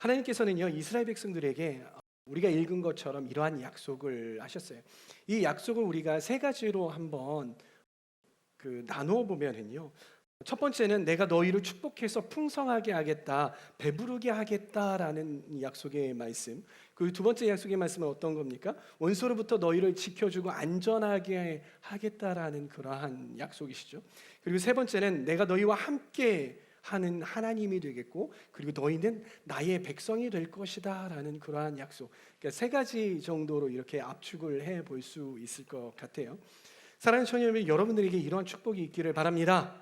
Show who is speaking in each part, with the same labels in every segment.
Speaker 1: 하나님께서는요, 이스라엘 백성들에게 우리가 읽은 것처럼 이러한 약속을 하셨어요. 이 약속을 우리가 세 가지로 한번 나누어 보면은요, 첫 번째는 내가 너희를 축복해서 풍성하게 하겠다, 배부르게 하겠다라는 이 약속의 말씀. 그 두 번째 약속의 말씀은 어떤 겁니까? 원수로부터 너희를 지켜주고 안전하게 하겠다라는 그러한 약속이시죠. 그리고 세 번째는 내가 너희와 함께 하는 하나님이 되겠고, 그리고 너희는 나의 백성이 될 것이다라는 그러한 약속. 그러니까 세 가지 정도로 이렇게 압축을 해 볼 수 있을 것 같아요. 사랑하는 청년 여러분, 여러분들에게 이러한 축복이 있기를 바랍니다.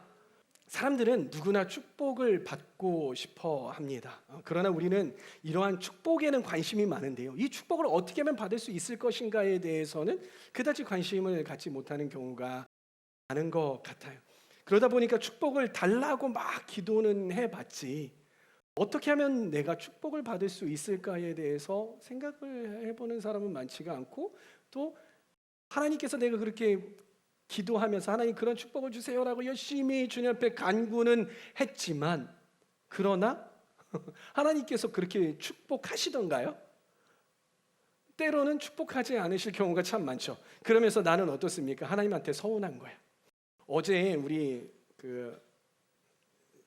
Speaker 1: 사람들은 누구나 축복을 받고 싶어 합니다. 그러나 우리는 이러한 축복에는 관심이 많은데요, 이 축복을 어떻게 하면 받을 수 있을 것인가에 대해서는 그다지 관심을 갖지 못하는 경우가 많은 것 같아요. 그러다 보니까 축복을 달라고 막 기도는 해봤지, 어떻게 하면 내가 축복을 받을 수 있을까에 대해서 생각을 해보는 사람은 많지가 않고, 또 하나님께서 내가 그렇게 기도하면서 하나님 그런 축복을 주세요라고 열심히 주님 앞에 간구는 했지만, 그러나 하나님께서 그렇게 축복하시던가요? 때로는 축복하지 않으실 경우가 참 많죠. 그러면서 나는 어떻습니까? 하나님한테 서운한 거야. 어제 우리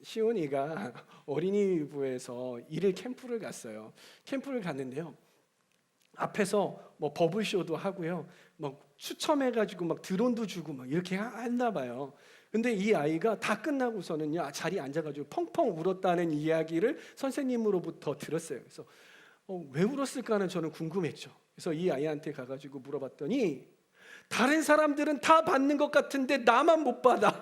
Speaker 1: 시온이가 어린이부에서 일일 캠프를 갔어요. 캠프를 갔는데요, 앞에서 뭐 버블쇼도 하고요, 막 추첨해가지고 막 드론도 주고 막 이렇게 했나 봐요. 근데 이 아이가 다 끝나고서는요, 자리에 앉아가지고 펑펑 울었다는 이야기를 선생님으로부터 들었어요. 그래서 왜 울었을까는 저는 궁금했죠. 그래서 이 아이한테 가가지고 물어봤더니 다른 사람들은 다 받는 것 같은데 나만 못 받아.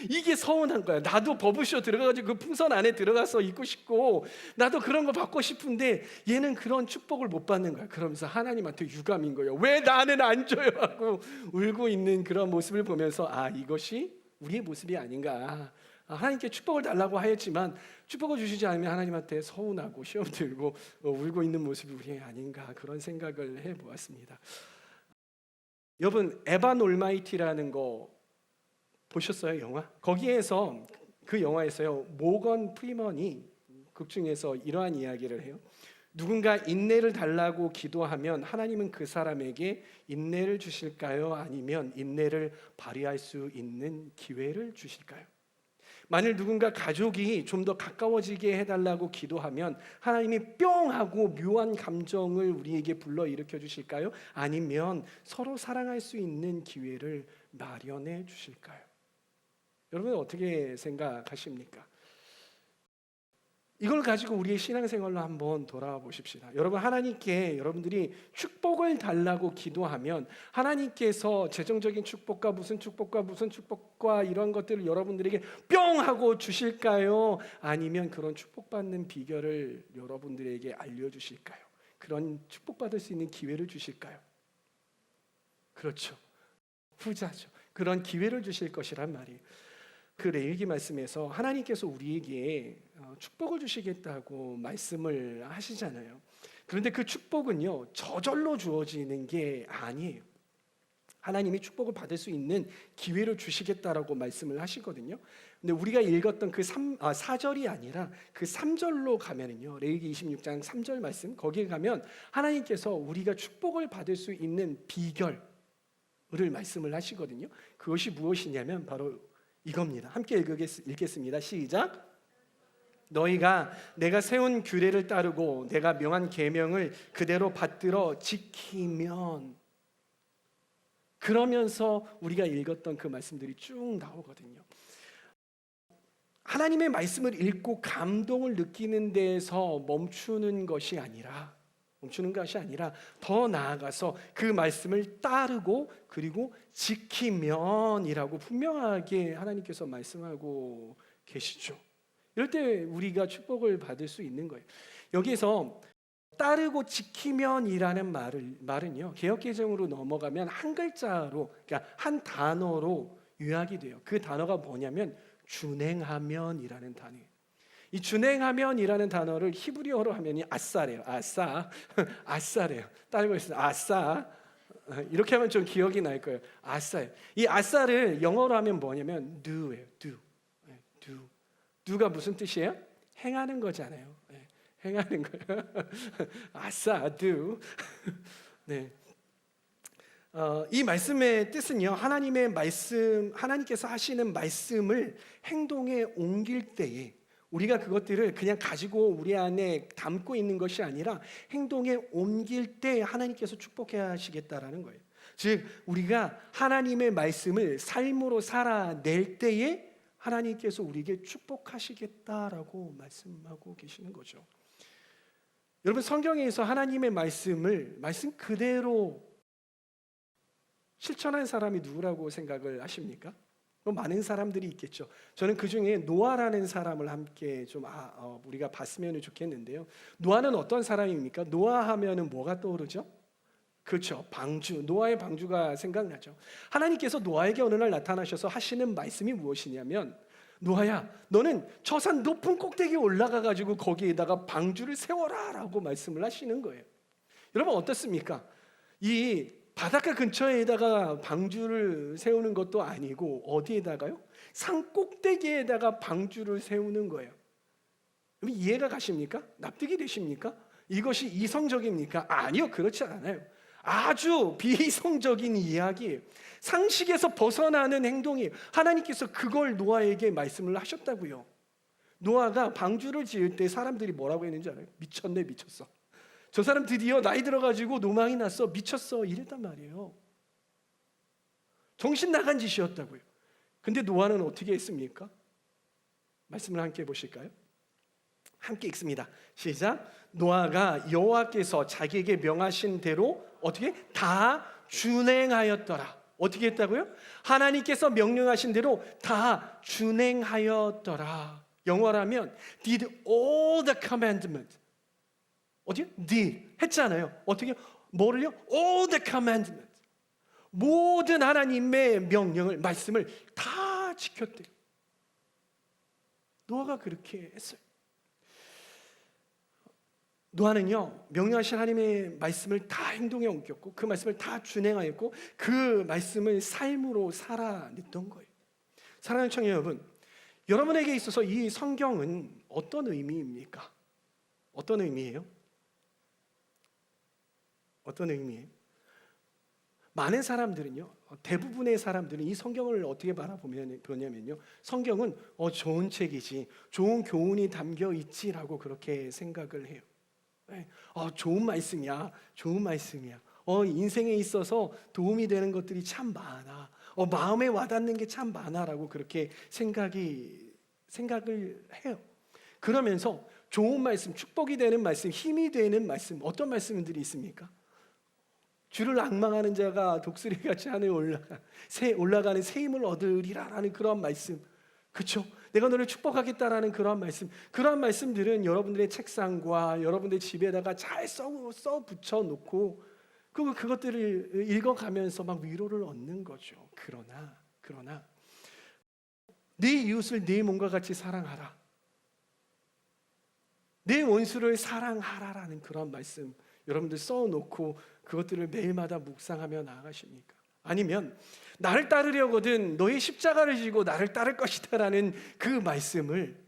Speaker 1: 이게 서운한 거야. 나도 버블쇼 들어가가지고 그 풍선 안에 들어가서 있고 싶고, 나도 그런 거 받고 싶은데 얘는 그런 축복을 못 받는 거야. 그러면서 하나님한테 유감인 거예요. 왜 나는 안 줘요? 하고 울고 있는 그런 모습을 보면서 이것이 우리의 모습이 아닌가. 하나님께 축복을 달라고 하였지만 축복을 주시지 않으면 하나님한테 서운하고 시험 들고 울고 있는 모습이 우리의 아닌가, 그런 생각을 해보았습니다. 여러분, 에반 올마이티라는 거 보셨어요? 영화? 거기에서, 그 영화에서요, 모건 프리먼이 극 중에서 이러한 이야기를 해요. 누군가 인내를 달라고 기도하면 하나님은 그 사람에게 인내를 주실까요? 아니면 인내를 발휘할 수 있는 기회를 주실까요? 만일 누군가 가족이 좀 더 가까워지게 해달라고 기도하면 하나님이 뿅 하고 묘한 감정을 우리에게 불러일으켜 주실까요? 아니면 서로 사랑할 수 있는 기회를 마련해 주실까요? 여러분 어떻게 생각하십니까? 이걸 가지고 우리의 신앙생활로 한번 돌아와 보십시다. 여러분, 하나님께 여러분들이 축복을 달라고 기도하면 하나님께서 재정적인 축복과 무슨 축복과 무슨 축복과 이런 것들을 여러분들에게 뿅 하고 주실까요? 아니면 그런 축복받는 비결을 여러분들에게 알려주실까요? 그런 축복받을 수 있는 기회를 주실까요? 그렇죠, 후자죠. 그런 기회를 주실 것이란 말이에요. 그 레위기 말씀에서 하나님께서 우리에게 축복을 주시겠다고 말씀을 하시잖아요. 그런데 그 축복은요, 저절로 주어지는 게 아니에요. 하나님이 축복을 받을 수 있는 기회를 주시겠다라고 말씀을 하시거든요. 근데 우리가 읽었던 그 4절이 아니라 그 3절로 가면은요, 레위기 26장 3절 말씀, 거기에 가면 하나님께서 우리가 축복을 받을 수 있는 비결을 말씀을 하시거든요. 그것이 무엇이냐면 바로 이겁니다. 함께 읽겠습니다. 시작. 너희가 내가 세운 규례를 따르고 내가 명한 계명을 그대로 받들어 지키면, 그러면서 우리가 읽었던 그 말씀들이 쭉 나오거든요. 하나님의 말씀을 읽고 감동을 느끼는 데에서 멈추는 것이 아니라 더 나아가서 그 말씀을 따르고 그리고 지키면이라고 분명하게 하나님께서 말씀하고 계시죠. 이럴 때 우리가 축복을 받을 수 있는 거예요. 여기서 따르고 지키면이라는 말은요, 개역개정으로 넘어가면 한 글자로, 그러니까 한 단어로 요약이 돼요. 그 단어가 뭐냐면 준행하면이라는 단어예요. 이 준행하면이라는 단어를 히브리어로 하면이 아싸래요. 아싸래요. 따르고 있어요. 아싸. 이렇게 하면 좀 기억이 날 거예요. 아싸예요. 이 아싸를 영어로 하면 뭐냐면 do예요. do. do가 무슨 뜻이에요? 행하는 거잖아요. 행하는 거예요. 아싸, do. 네. 이 말씀의 뜻은요, 하나님의 말씀, 하나님께서 하시는 말씀을 행동에 옮길 때에 우리가 그것들을 그냥 가지고 우리 안에 담고 있는 것이 아니라 행동에 옮길 때 하나님께서 축복해 하시겠다라는 거예요. 즉 우리가 하나님의 말씀을 삶으로 살아낼 때에 하나님께서 우리에게 축복하시겠다라고 말씀하고 계시는 거죠. 여러분, 성경에서 하나님의 말씀 그대로 실천한 사람이 누구라고 생각을 하십니까? 많은 사람들이 있겠죠. 저는 그 중에 노아라는 사람을 함께 좀 우리가 봤으면 좋겠는데요. 노아는 어떤 사람입니까? 노아 하면은 뭐가 떠오르죠? 그렇죠. 방주. 노아의 방주가 생각나죠. 하나님께서 노아에게 어느 날 나타나셔서 하시는 말씀이 무엇이냐면, 노아야, 너는 저 산 높은 꼭대기에 올라가 가지고 거기에다가 방주를 세워라라고 말씀을 하시는 거예요. 여러분 어떻습니까? 이 바닷가 근처에다가 방주를 세우는 것도 아니고 어디에다가요? 산 꼭대기에다가 방주를 세우는 거예요. 이해가 가십니까? 납득이 되십니까? 이것이 이성적입니까? 아니요, 그렇지 않아요. 아주 비이성적인 이야기예요. 상식에서 벗어나는 행동이에요. 하나님께서 그걸 노아에게 말씀을 하셨다고요. 노아가 방주를 지을 때 사람들이 뭐라고 했는지 알아요? 미쳤네, 미쳤어. 저 사람 드디어 나이 들어가지고 노망이 났어, 미쳤어, 이랬단 말이에요. 정신 나간 짓이었다고요. 근데 노아는 어떻게 했습니까? 말씀을 함께 보실까요? 함께 읽습니다. 시작. 노아가 여호와께서 자기에게 명하신 대로 어떻게? 다 준행하였더라. 어떻게 했다고요? 하나님께서 명령하신 대로 다 준행하였더라. 영어라면 did all the commandment. 어디요? did 했잖아요. 어떻게? 뭐를요? all the commandment. 모든 하나님의 명령을, 말씀을 다 지켰대요. 노아가 그렇게 했어요. 노아는요, 명령하신 하나님의 말씀을 다 행동에 옮겼고 그 말씀을 다 준행하였고 그 말씀을 삶으로 살아냈던 거예요. 사랑하는 청년 여러분, 여러분에게 있어서 이 성경은 어떤 의미입니까? 어떤 의미예요? 어떤 의미예요? 많은 사람들은요, 대부분의 사람들은 이 성경을 어떻게 바라보냐면요, 성경은 좋은 책이지, 좋은 교훈이 담겨 있지라고 그렇게 생각을 해요. 좋은 말씀이야, 좋은 말씀이야. 인생에 있어서 도움이 되는 것들이 참 많아. 마음에 와닿는 게 참 많아라고 그렇게 생각을 해요. 그러면서 좋은 말씀, 축복이 되는 말씀, 힘이 되는 말씀, 어떤 말씀들이 있습니까? 주를 앙망하는 자가 독수리같이 하늘에 올라가는 새 힘을 얻으리라라는 그런 말씀, 그렇죠? 내가 너를 축복하겠다라는 그런 말씀, 그런 말씀들은 여러분들의 책상과 여러분들의 집에다가 잘 써 붙여 놓고 그것들을 읽어가면서 막 위로를 얻는 거죠. 그러나 네 이웃을 네 몸과 같이 사랑하라, 내 원수를 사랑하라라는 그런 말씀 여러분들 써놓고 그것들을 매일마다 묵상하며 나아가십니까? 아니면 나를 따르려거든 너의 십자가를 지고 나를 따를 것이다라는 그 말씀을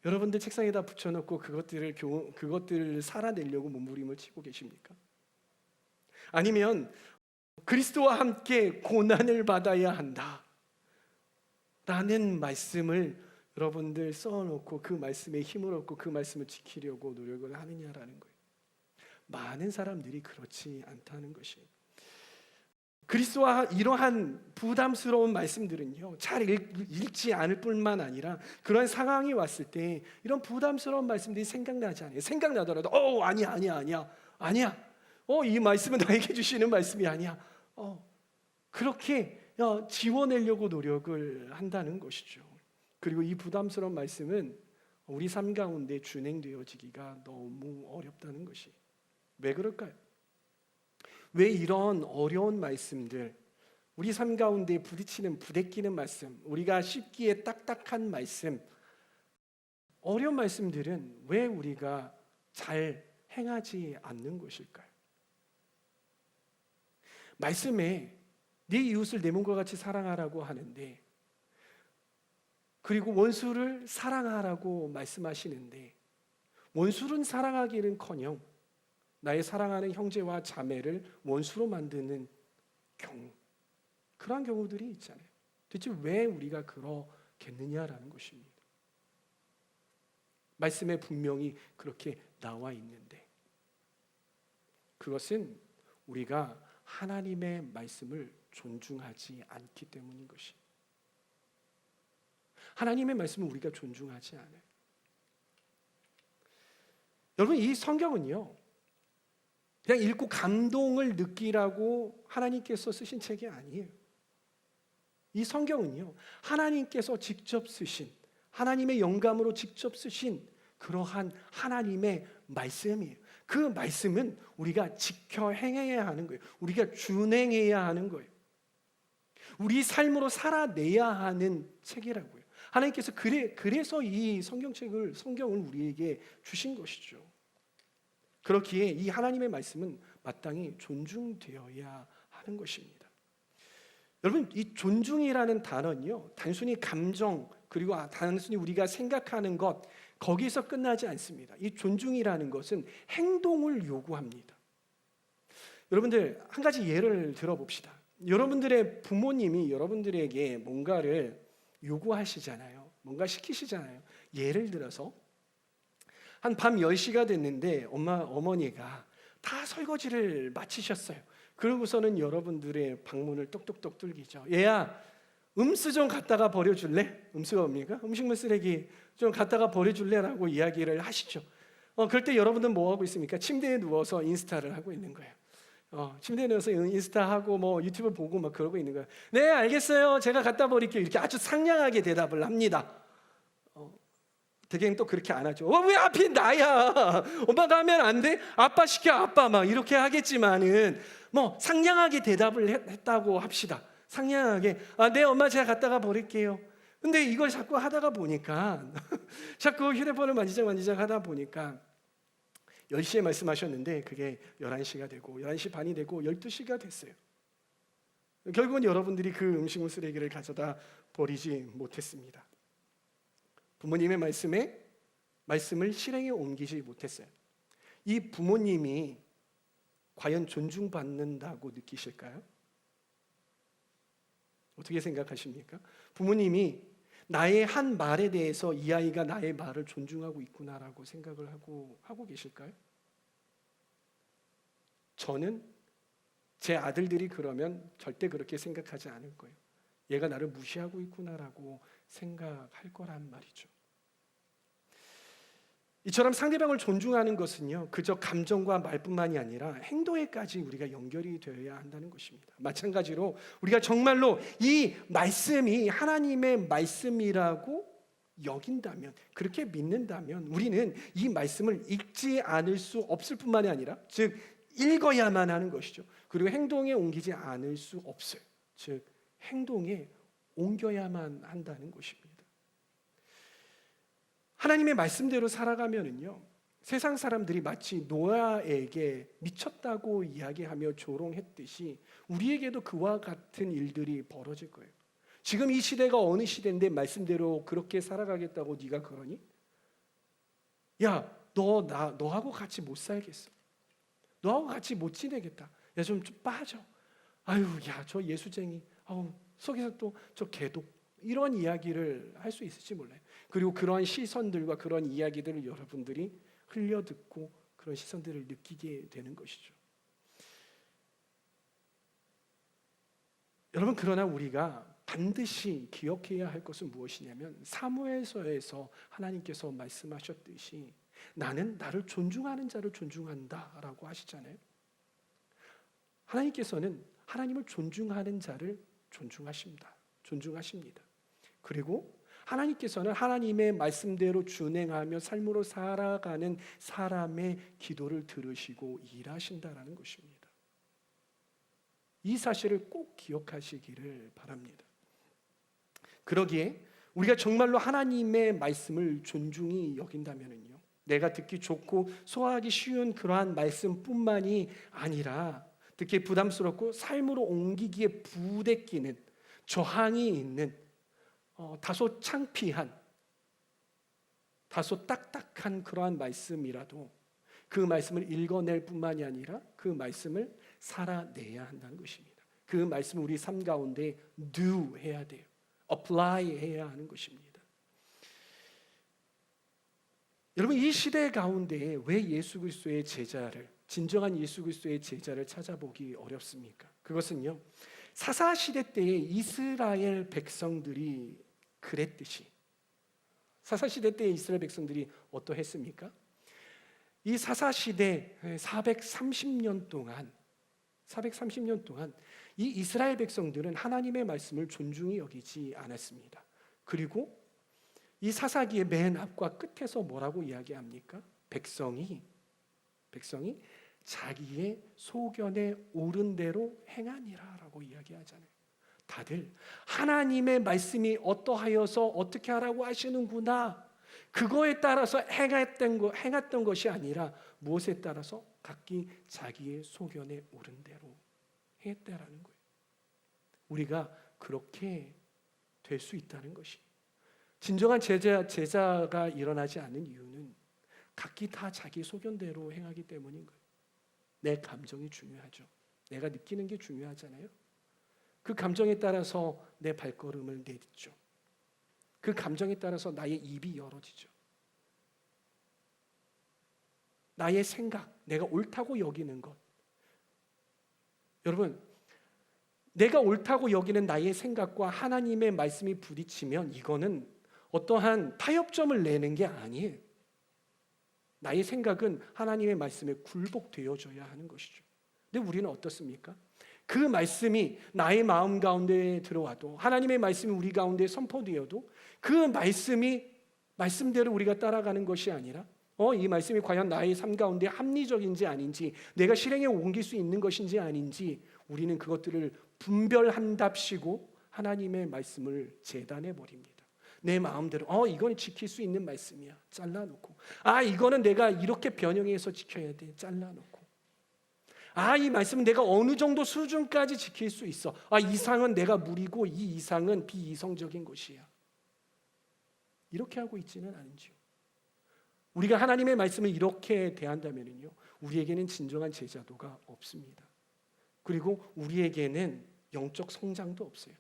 Speaker 1: 여러분들 책상에다 붙여놓고 그것들을 살아내려고 몸부림을 치고 계십니까? 아니면 그리스도와 함께 고난을 받아야 한다 라는 말씀을 여러분들 써놓고 그 말씀에 힘을 얻고 그 말씀을 지키려고 노력을 하느냐라는 거예요. 많은 사람들이 그렇지 않다는 것이에요. 그리스도와 이러한 부담스러운 말씀들은요, 잘 읽지 않을 뿐만 아니라 그런 상황이 왔을 때 이런 부담스러운 말씀들이 생각나지 않아요. 생각나더라도 아니야 이 말씀은 나에게 주시는 말씀이 아니야. 그렇게 지워내려고 노력을 한다는 것이죠. 그리고 이 부담스러운 말씀은 우리 삶 가운데 준행되어지기가 너무 어렵다는 것이. 왜 그럴까요? 왜 이런 어려운 말씀들, 우리 삶 가운데 부대끼는 말씀, 우리가 씹기에 딱딱한 말씀, 어려운 말씀들은 왜 우리가 잘 행하지 않는 것일까요? 말씀에 네 이웃을 내 몸과 같이 사랑하라고 하는데, 그리고 원수를 사랑하라고 말씀하시는데, 원수는 사랑하기는커녕 나의 사랑하는 형제와 자매를 원수로 만드는 경우, 그러한 경우들이 있잖아요. 도대체 왜 우리가 그러겠느냐라는 것입니다. 말씀에 분명히 그렇게 나와 있는데, 그것은 우리가 하나님의 말씀을 존중하지 않기 때문인 것입니다. 하나님의 말씀을 우리가 존중하지 않아요. 여러분, 이 성경은요, 그냥 읽고 감동을 느끼라고 하나님께서 쓰신 책이 아니에요. 이 성경은요, 하나님께서 직접 쓰신, 하나님의 영감으로 직접 쓰신 그러한 하나님의 말씀이에요. 그 말씀은 우리가 지켜 행해야 하는 거예요. 우리가 준행해야 하는 거예요. 우리 삶으로 살아내야 하는 책이라고요. 하나님께서 그래서 이 성경을 우리에게 주신 것이죠. 그렇기에 이 하나님의 말씀은 마땅히 존중되어야 하는 것입니다. 여러분, 이 존중이라는 단어는요, 단순히 감정 그리고 단순히 우리가 생각하는 것, 거기서 끝나지 않습니다. 이 존중이라는 것은 행동을 요구합니다. 여러분들, 한 가지 예를 들어봅시다. 여러분들의 부모님이 여러분들에게 뭔가를 요구하시잖아요. 뭔가 시키시잖아요. 예를 들어서 한 밤 10시가 됐는데 어머니가 다 설거지를 마치셨어요. 그러고서는 여러분들의 방문을 똑똑똑 뚫기죠. 얘야, 음수 좀 갖다가 버려줄래? 음수가 뭡니까? 음식물 쓰레기 좀 갖다가 버려줄래라고 이야기를 하시죠. 그럴 때 여러분들은 뭐 하고 있습니까? 침대에 누워서 인스타를 하고 있는 거예요. 침대에 누워서 인스타하고 뭐 유튜브 보고 막 그러고 있는 거예요. 네, 알겠어요. 제가 갖다 버릴게요. 이렇게 아주 상냥하게 대답을 합니다. 대개는 또 그렇게 안 하죠. 왜 하필 나야? 엄마가 하면 안 돼? 아빠 시켜, 아빠 막 이렇게 하겠지만은 뭐 상냥하게 대답을 했다고 합시다. 상냥하게, 네 엄마 제가 갖다가 버릴게요. 근데 이걸 자꾸 하다가 보니까 자꾸 휴대폰을 만지작 하다 보니까 10시에 말씀하셨는데 그게 11시가 되고 11시 반이 되고 12시가 됐어요. 결국은 여러분들이 그 음식물 쓰레기를 가져다 버리지 못했습니다. 부모님의 말씀을 실행에 옮기지 못했어요. 이 부모님이 과연 존중받는다고 느끼실까요? 어떻게 생각하십니까? 부모님이 나의 한 말에 대해서 이 아이가 나의 말을 존중하고 있구나라고 생각을 하고 계실까요? 저는 제 아들들이 그러면 절대 그렇게 생각하지 않을 거예요. 얘가 나를 무시하고 있구나라고 생각할 거란 말이죠. 이처럼 상대방을 존중하는 것은요, 그저 감정과 말뿐만이 아니라 행동에까지 우리가 연결이 되어야 한다는 것입니다. 마찬가지로 우리가 정말로 이 말씀이 하나님의 말씀이라고 여긴다면, 그렇게 믿는다면 우리는 이 말씀을 읽지 않을 수 없을 뿐만이 아니라, 즉 읽어야만 하는 것이죠. 그리고 행동에 옮기지 않을 수 없어요. 즉 행동에 옮겨야만 한다는 것입니다. 하나님의 말씀대로 살아가면은요, 세상 사람들이 마치 노아에게 미쳤다고 이야기하며 조롱했듯이 우리에게도 그와 같은 일들이 벌어질 거예요. 지금 이 시대가 어느 시대인데 말씀대로 그렇게 살아가겠다고 네가 그러니? 야, 너하고 같이 못 살겠어. 너하고 같이 못 지내겠다. 야, 좀 빠져. 아유, 야, 저 예수쟁이. 속에서 또 저 개독. 이런 이야기를 할 수 있을지 몰라요. 그리고 그러한 시선들과 그런 이야기들을 여러분들이 흘려듣고 그런 시선들을 느끼게 되는 것이죠. 여러분, 그러나 우리가 반드시 기억해야 할 것은 무엇이냐면, 사무엘서에서 하나님께서 말씀하셨듯이 나는 나를 존중하는 자를 존중한다라고 하시잖아요. 하나님께서는 하나님을 존중하는 자를 존중하십니다. 그리고 하나님께서는 하나님의 말씀대로 준행하며 삶으로 살아가는 사람의 기도를 들으시고 일하신다라는 것입니다. 이 사실을 꼭 기억하시기를 바랍니다. 그러기에 우리가 정말로 하나님의 말씀을 존중히 여긴다면요, 내가 듣기 좋고 소화하기 쉬운 그러한 말씀뿐만이 아니라 듣기 부담스럽고 삶으로 옮기기에 부대끼는, 저항이 있는, 다소 창피한 다소 딱딱한 그러한 말씀이라도 그 말씀을 읽어낼 뿐만이 아니라 그 말씀을 살아내야 한다는 것입니다. 그 말씀을 우리 삶 가운데 do 해야 돼요. apply 해야 하는 것입니다. 여러분, 이 시대 가운데 왜 예수 그리스도의 제자를, 진정한 예수 그리스도의 제자를 찾아보기 어렵습니까? 그것은요, 사사시대 때의 이스라엘 백성들이 그랬듯이, 사사시대 때의 이스라엘 백성들이 어떠했습니까? 이 사사시대 430년 동안 이 이스라엘 백성들은 하나님의 말씀을 존중히 여기지 않았습니다. 그리고 이 사사기의 맨 앞과 끝에서 뭐라고 이야기합니까? 백성이 자기의 소견에 옳은 대로 행하니라라고 이야기하잖아요. 다들 하나님의 말씀이 어떠하여서 어떻게 하라고 하시는구나, 그거에 따라서 행했던 것이 아니라 무엇에 따라서 각기 자기의 소견에 옳은 대로 했다라는 거예요. 우리가 그렇게 될 수 있다는 것이, 진정한 제자가 일어나지 않는 이유는 각기 다 자기 소견대로 행하기 때문인 거예요. 내 감정이 중요하죠. 내가 느끼는 게 중요하잖아요. 그 감정에 따라서 내 발걸음을 내딛죠. 그 감정에 따라서 나의 입이 열어지죠. 나의 생각, 내가 옳다고 여기는 것. 여러분, 내가 옳다고 여기는 나의 생각과 하나님의 말씀이 부딪히면 이거는 어떠한 타협점을 내는 게 아니에요. 나의 생각은 하나님의 말씀에 굴복되어져야 하는 것이죠. 근데 우리는 어떻습니까? 그 말씀이 나의 마음 가운데 들어와도, 하나님의 말씀이 우리 가운데 선포되어도 그 말씀대로 우리가 따라가는 것이 아니라 이 말씀이 과연 나의 삶 가운데 합리적인지 아닌지, 내가 실행에 옮길 수 있는 것인지 아닌지, 우리는 그것들을 분별한답시고 하나님의 말씀을 재단해 버립니다. 내 마음대로 이건 지킬 수 있는 말씀이야, 잘라놓고, 이거는 내가 이렇게 변형해서 지켜야 돼, 잘라놓고, 이 말씀은 내가 어느 정도 수준까지 지킬 수 있어, 이상은 내가 무리고 이 이상은 비이성적인 것이야, 이렇게 하고 있지는 않은지요. 우리가 하나님의 말씀을 이렇게 대한다면요, 우리에게는 진정한 제자도가 없습니다. 그리고 우리에게는 영적 성장도 없어요.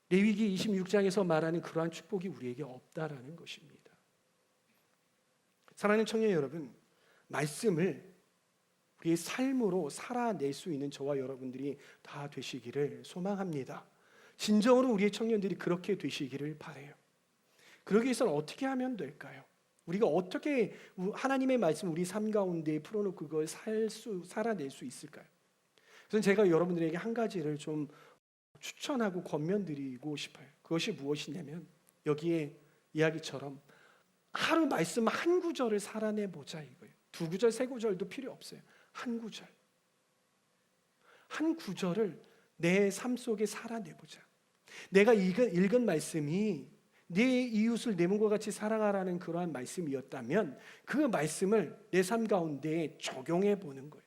Speaker 1: 레위기 26장에서 말하는 그러한 축복이 우리에게 없다라는 것입니다. 사랑하는 청년 여러분, 말씀을 우리의 삶으로 살아낼 수 있는 저와 여러분들이 다 되시기를 소망합니다. 진정으로 우리의 청년들이 그렇게 되시기를 바라요. 그러기 위해서는 어떻게 하면 될까요? 우리가 어떻게 하나님의 말씀 우리 삶 가운데 풀어놓고 그걸 살아낼 수 있을까요? 그래서 제가 여러분들에게 한 가지를 좀 추천하고 권면드리고 싶어요. 그것이 무엇이냐면, 여기에 이야기처럼 하루 말씀 한 구절을 살아내보자 이거예요. 2구절, 3구절도 필요 없어요. 한 구절을 내 삶 속에 살아내보자. 내가 읽은 말씀이 내 이웃을 내 몸과 같이 사랑하라는 그러한 말씀이었다면 그 말씀을 내 삶 가운데 적용해 보는 거예요.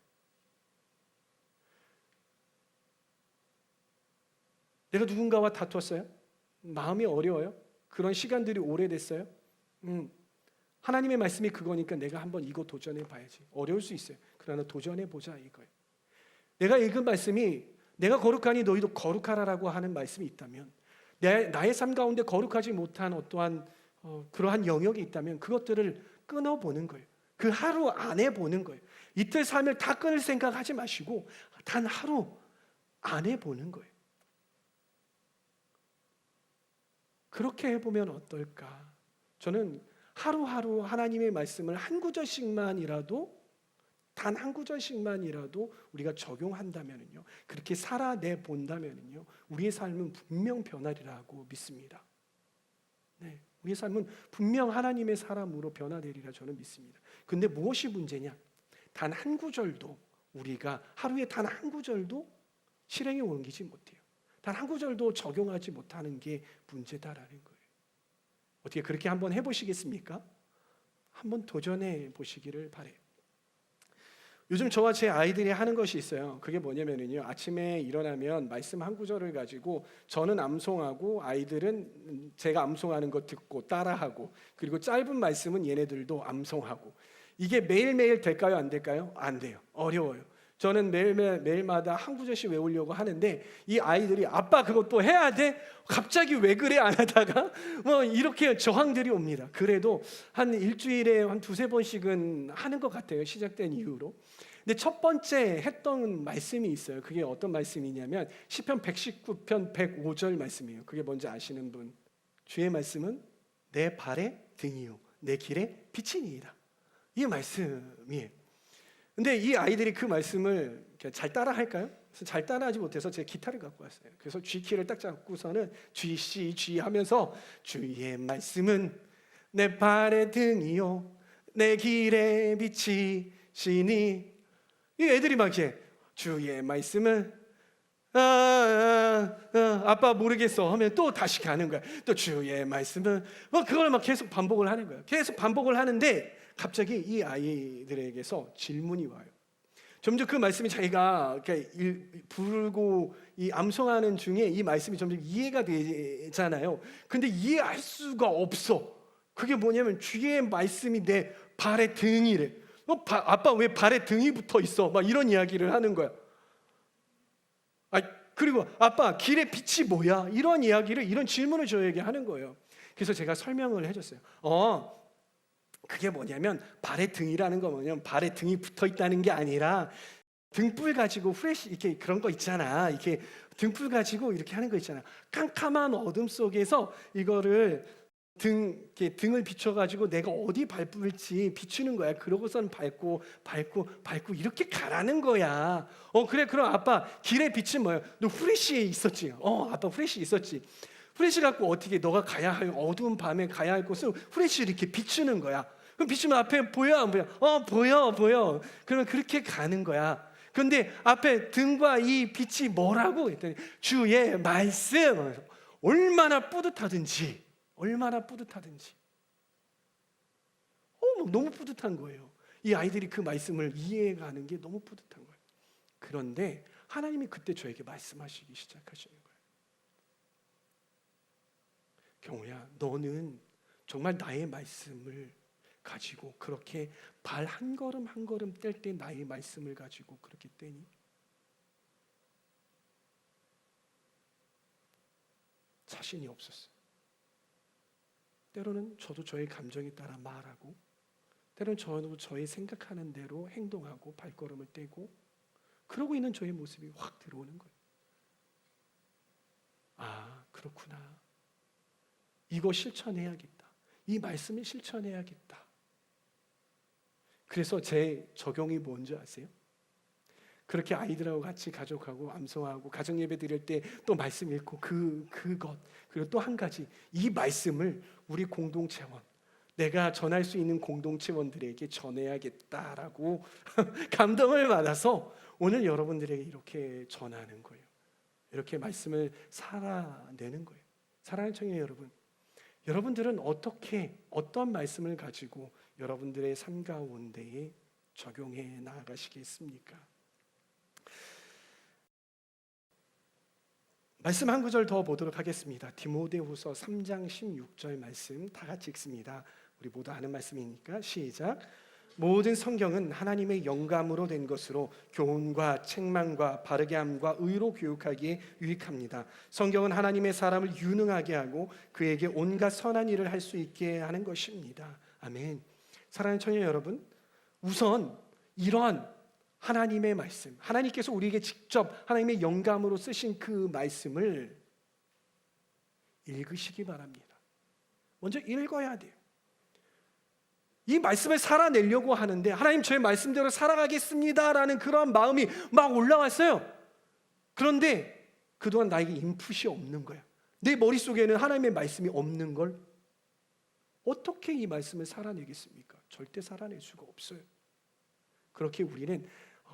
Speaker 1: 내가 누군가와 다퉜어요? 마음이 어려워요? 그런 시간들이 오래됐어요? 하나님의 말씀이 그거니까 내가 한번 이거 도전해 봐야지. 어려울 수 있어요. 그러나 도전해 보자 이거예요. 내가 읽은 말씀이 내가 거룩하니 너희도 거룩하라라고 하는 말씀이 있다면, 나의 삶 가운데 거룩하지 못한 어떠한 그러한 영역이 있다면 그것들을 끊어보는 거예요. 그 하루 안에 보는 거예요. 이틀 3일 다 끊을 생각하지 마시고 단 하루 안에 보는 거예요. 그렇게 해보면 어떨까? 저는 하루하루 하나님의 말씀을 한 구절씩만이라도, 단 한 구절씩만이라도 우리가 적용한다면요, 그렇게 살아내 본다면요, 우리의 삶은 분명 변하리라고 믿습니다. 네, 우리의 삶은 분명 하나님의 사람으로 변화되리라 저는 믿습니다. 근데 무엇이 문제냐? 단 한 구절도, 우리가 하루에 단 한 구절도 실행에 옮기지 못해요. 단 한 구절도 적용하지 못하는 게 문제다라는 거예요. 어떻게 그렇게 한번 해보시겠습니까? 한번 도전해 보시기를 바라요. 요즘 저와 제 아이들이 하는 것이 있어요. 그게 뭐냐면요, 아침에 일어나면 말씀 한 구절을 가지고 저는 암송하고 아이들은 제가 암송하는 거 듣고 따라하고, 그리고 짧은 말씀은 얘네들도 암송하고. 이게 매일매일 될까요? 안 될까요? 안 돼요. 어려워요. 저는 매일마다 한 구절씩 외우려고 하는데 이 아이들이 아빠 그것도 해야 돼? 갑자기 왜 그래? 안 하다가 뭐 이렇게 저항들이 옵니다. 그래도 한 일주일에 한 두세 번씩은 하는 것 같아요. 시작된 이후로. 근데 첫 번째 했던 말씀이 있어요. 그게 어떤 말씀이냐면 시편 119편 105절 말씀이에요. 그게 뭔지 아시는 분? 주의 말씀은 내 발의 등이요 내 길의 빛이니이다. 이 말씀이에요. 근데 이 아이들이 그 말씀을 잘 따라 할까요? 그래서 잘 따라하지 못해서 제 기타를 갖고 왔어요. 그래서 G키를 딱 잡고서는 G, C, G 하면서 주의 말씀은 내 발의 등이요 내 길의 빛이시니, 이 애들이 막 이렇게 주의 말씀은 아빠 모르겠어 하면 또 다시 가는 거야. 또 주의 말씀은 그걸 막 계속 반복을 하는 거야. 계속 반복을 하는데 갑자기 이 아이들에게서 질문이 와요. 점점 그 말씀이 자기가 부르고 이 암송하는 중에 이 말씀이 점점 이해가 되잖아요. 근데 이해할 수가 없어. 그게 뭐냐면 주의 말씀이 내 발의 등이래. 아빠 왜 발에 등이 붙어 있어? 막 이런 이야기를 하는 거야. 그리고 아빠 길의 빛이 뭐야? 이런 이야기를, 이런 질문을 저에게 하는 거예요. 그래서 제가 설명을 해줬어요. 그게 뭐냐면 발의 등이라는 거 뭐냐면 발에 등이 붙어 있다는 게 아니라 등불 가지고 후레쉬 이렇게 그런 거 있잖아. 이렇게 등불 가지고 이렇게 하는 거 있잖아. 깜깜한 어둠 속에서 이거를 등을 비춰가지고 내가 어디 밟을지 비추는 거야. 그러고선 밟고 이렇게 가라는 거야. 그래, 그럼 아빠 길의 빛은 뭐야? 너 후레쉬에 있었지? 아빠 후레쉬 있었지. 후레쉬 갖고 어떻게 너가 가야 할 어두운 밤에 가야 할 곳을 후레쉬를 이렇게 비추는 거야. 그럼 비추면 앞에 보여 안 보여? 보여. 그러면 그렇게 가는 거야. 그런데 앞에 등과 이 빛이 뭐라고 했더니 주의 말씀. 얼마나 뿌듯하든지. 너무 뿌듯한 거예요. 이 아이들이 그 말씀을 이해가는 게 너무 뿌듯한 거예요. 그런데 하나님이 그때 저에게 말씀하시기 시작하시는 거예요. 경호야, 너는 정말 나의 말씀을 가지고 그렇게 발 한 걸음 한 걸음 뗄 때 나의 말씀을 가지고 그렇게 떼니? 자신이 없었어요. 때로는 저도 저의 감정에 따라 말하고, 때로는 저도 저의 생각하는 대로 행동하고 발걸음을 떼고, 그러고 있는 저의 모습이 확 들어오는 거예요. 그렇구나. 이거 실천해야겠다. 이 말씀을 실천해야겠다. 그래서 제 적용이 뭔지 아세요? 그렇게 아이들하고 같이 가족하고 암송하고 가정 예배 드릴 때 또 말씀 읽고 그것, 그리고 또 한 가지, 이 말씀을 우리 공동체원, 내가 전할 수 있는 공동체원들에게 전해야겠다라고 감동을 받아서 오늘 여러분들에게 이렇게 전하는 거예요. 이렇게 말씀을 살아내는 거예요. 사랑하는 청년 여러분, 여러분들은 어떤 말씀을 가지고 여러분들의 삶 가운데에 적용해 나아가시겠습니까? 말씀 한 구절 더 보도록 하겠습니다. 디모데후서 3장 16절 말씀 다 같이 읽습니다. 우리 모두 아는 말씀이니까 시작. 모든 성경은 하나님의 영감으로 된 것으로 교훈과 책망과 바르게 함과 의로 교육하기에 유익합니다. 성경은 하나님의 사람을 유능하게 하고 그에게 온갖 선한 일을 할 수 있게 하는 것입니다. 아멘. 사랑하는 청년 여러분, 우선 이러한 하나님의 말씀, 하나님께서 우리에게 직접 하나님의 영감으로 쓰신 그 말씀을 읽으시기 바랍니다. 먼저 읽어야 돼요. 이 말씀을 살아내려고 하는데 하나님 저의 말씀대로 살아가겠습니다라는 그런 마음이 막 올라왔어요. 그런데 그동안 나에게 인풋이 없는 거야. 내 머릿속에는 하나님의 말씀이 없는 걸 어떻게 이 말씀을 살아내겠습니까? 절대 살아낼 수가 없어요. 그렇게 우리는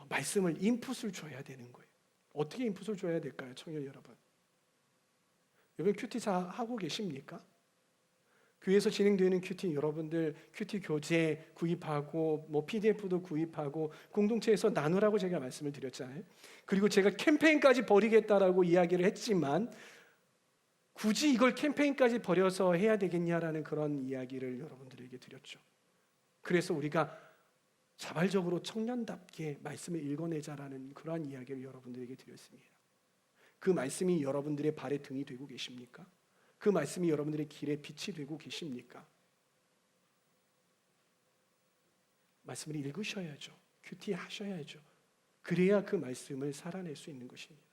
Speaker 1: 말씀을 인풋을 줘야 되는 거예요. 어떻게 인풋을 줘야 될까요, 청년 여러분? 여러분 큐티사 하고 계십니까? 교회에서 진행되는 큐티, 여러분들 큐티 교재 구입하고 뭐 PDF도 구입하고 공동체에서 나누라고 제가 말씀을 드렸잖아요. 그리고 제가 캠페인까지 벌이겠다라고 이야기를 했지만 굳이 이걸 캠페인까지 벌여서 해야 되겠냐라는 그런 이야기를 여러분들에게 드렸죠. 그래서 우리가 자발적으로 청년답게 말씀을 읽어내자라는 그러한 이야기를 여러분들에게 드렸습니다. 그 말씀이 여러분들의 발의 등이 되고 계십니까? 그 말씀이 여러분들의 길에 빛이 되고 계십니까? 말씀을 읽으셔야죠. 큐티 하셔야죠. 그래야 그 말씀을 살아낼 수 있는 것입니다.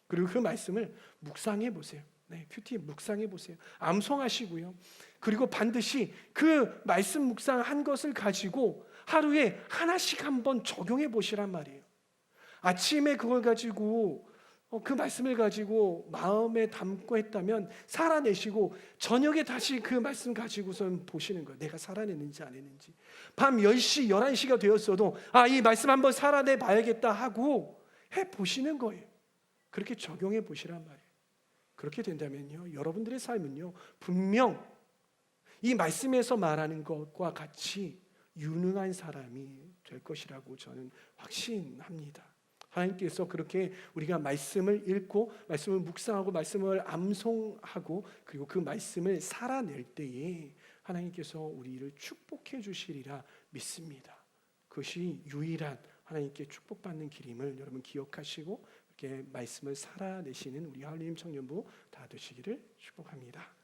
Speaker 1: 그리고 그 말씀을 묵상해 보세요. 네, 큐티 묵상해 보세요. 암송하시고요. 그리고 반드시 그 말씀 묵상한 것을 가지고 하루에 하나씩 한번 적용해 보시란 말이에요. 아침에 그걸 가지고 그 말씀을 가지고 마음에 담고 했다면 살아내시고 저녁에 다시 그 말씀 가지고선 보시는 거예요. 내가 살아냈는지 안 했는지. 밤 10시, 11시가 되었어도 이 말씀 한번 살아내 봐야겠다 하고 해보시는 거예요. 그렇게 적용해 보시란 말이에요. 그렇게 된다면요, 여러분들의 삶은요 분명 이 말씀에서 말하는 것과 같이 유능한 사람이 될 것이라고 저는 확신합니다. 하나님께서 그렇게 우리가 말씀을 읽고 말씀을 묵상하고 말씀을 암송하고 그리고 그 말씀을 살아낼 때에 하나님께서 우리를 축복해 주시리라 믿습니다. 그것이 유일한 하나님께 축복받는 길임을 여러분 기억하시고 이렇게 말씀을 살아내시는 우리 하나님 청년부 다 되시기를 축복합니다.